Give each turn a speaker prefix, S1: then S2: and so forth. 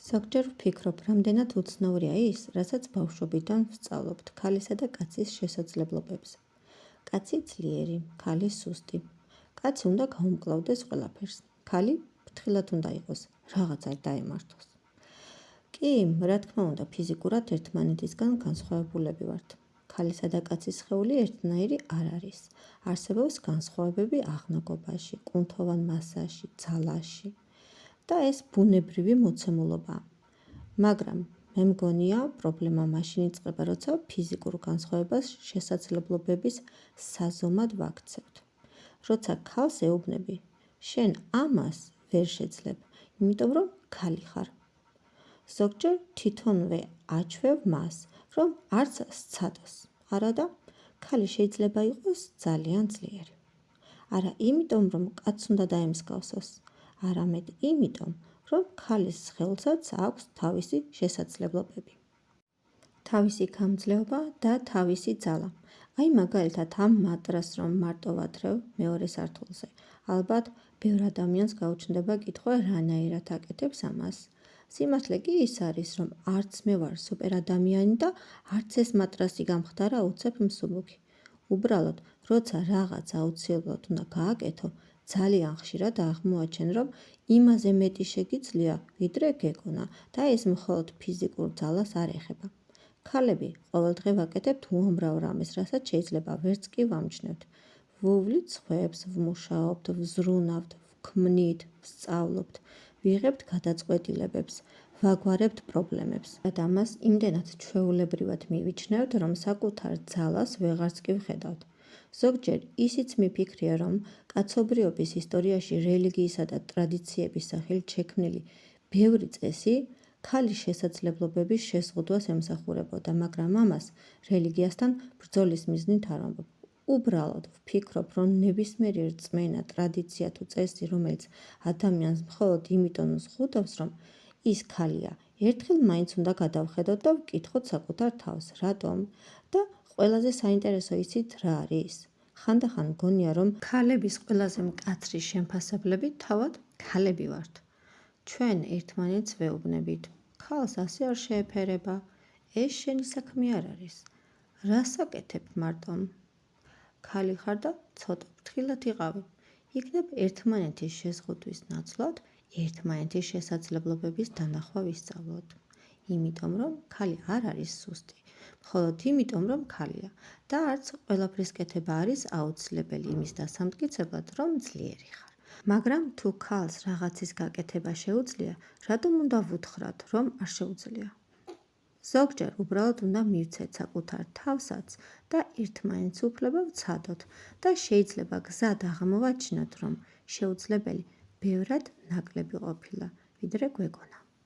S1: ზოგჯერ ვფიქრობ, რამდენად უცნაურია ის, რასაც ბავშვობიდან ვსწავლობთ ქალისა და კაცის შესაძლებლობებზე. კაცი ძლიერი, ქალი სუსტი. კაცი უნდა გაუმკლავდეს ყველაფერს. ქალი ფრთხილად უნდა იყოს, რაღაც არ დაემართოს. კი, რა თქმა უნდა, ფიზიკურად ერთმანეთისგან განსხვავებულები ვართ. ქალისა და კაცის სხეული ერთნაირი არ არის. არსებობს განსხვავებები აღნაგობაში, კუნთოვან მასაში, ძალაში. და ეს ბუნებრივი მოცემულობაა. მაგრამ მე მგონია, პრობლემა მაშინ იწყება, როცა ფიზიკურ განსხვავებას შესაძლებლობების საზომად ვაქცევთ. როცა ქალს ეუბნები, შენ ამას ვერ შეძლებ, იმიტომ რომ ქალი ხარ. ზოგჯერ თვითონვე აჩვევ მას, რომ არც სცადოს. არადა, ქალი შეიძლება იყოს ძალიან ძლიერი. არა იმიტომ, რომ კაცს უნდა დაემსგავსოს, არამედ იმიტომ, რომ ქალის სხეულსაც აქვს თავისი შესაძლებლობები. თავისი გამძლეობა და თავისი ძალა. აი მაგალითად ამ მატრას რომ მარტო ვადრევ მეორე სართულზე, ალბათ ბევრ ადამიანს გაუჩნდება კითხვა რანაირად აკეთებს ამას. სიმართლე კი ის არის, რომ არც მე ვარ სუპერ ადამიანი და არც ეს მატრასი გამხდარა უცებ მსუბუქი. უბრალოდ, როცა რაღაც აუცილებლად უნდა გააკეთო, ძალიან ხშირად აღმოაჩენ, რომ იმაზე მეტი შეგიძლია, ვიდრე გეგონა და ეს მხოლოდ ფიზიკურ ძალას არ ეხება. ქალები ყოველდღე ვაკეთებთ უამრავ რამეს, რასაც შეიძლება ვერც კი ვამჩნევთ. ვუვლით სხვებს, ვმუშაობთ, ვზრუნავთ, ვქმნით, ვსწავლობთ, ვიღებთ გადაწყვეტილებებს, ვაგვარებთ პრობლემებს. და ამას იმდენად ჩვეულებრივად მივიჩნევთ, რომ საკუთარ ძალას ვეღარც კი ვხედავთ. ზოგჯერ ისიც მიფიქრია, რომ კაცობრიობის ისტორიაში რელიგიისა და ტრადიციების სახელით შექმნილი ბევრი წესი ქალის შესაძლებლობების შეზღუდვას ემსახურებოდა, მაგრამ ამას რელიგიასთან ბრძოლის მიზნით არ ვამბობ. უბრალოდ ვფიქრობ, რომ ნებისმიერი რწმენა, ტრადიცია თუ წესი, რომელიც ადამიანს მხოლოდ იმიტომ ზღუდავს, რომ ის ქალია, ერთხელ მაინც უნდა გადავხედოთ და ვკითხოთ საკუთარ თავს, რატომ? და ყველაზე საინტერესო იცით რა არის? ხანდახან მგონია, რომ ქალების ყველაზე მკაცრი შემფასებლები თავად ქალები ვართ. ჩვენ ერთმანეთს ვეუბნებით, ქალს ასე არ შეეფერება, ეს შენი საქმე არ არის. რას აკეთებ მარტომ? ქალი ხარ და ცოტა ფრთხილად იყავი. იქნებ ერთმანეთის შეზღუდვის ნაცვლად, ერთმანეთის შესაძლებლობების დანახვა ვისწავლოთ. იმიტომ რომ ქალი არ არის სუსტი, მხოლოდ იმიტომ რომ ქალია და არც ყველაფრის კეთება არის აუცილებელი იმის დასამტკიცებლად, რომ ძლიერი ხარ. მაგრამ თუ ქალს რაღაცის გაკეთება შეუძლია, რატომ უნდა ვუთხრათ, რომ არ შეუძლია? ზოგჯერ უბრალოდ უნდა მივცეთ საკუთარ თავსაც და ერთმანეთს უფლება ვცადოთ და შეიძლება გზად აღმოვაჩინოთ, რომ შეუძლებელი ბევრად ნაკლები ყოფილა, ვიდრე გვეგონა.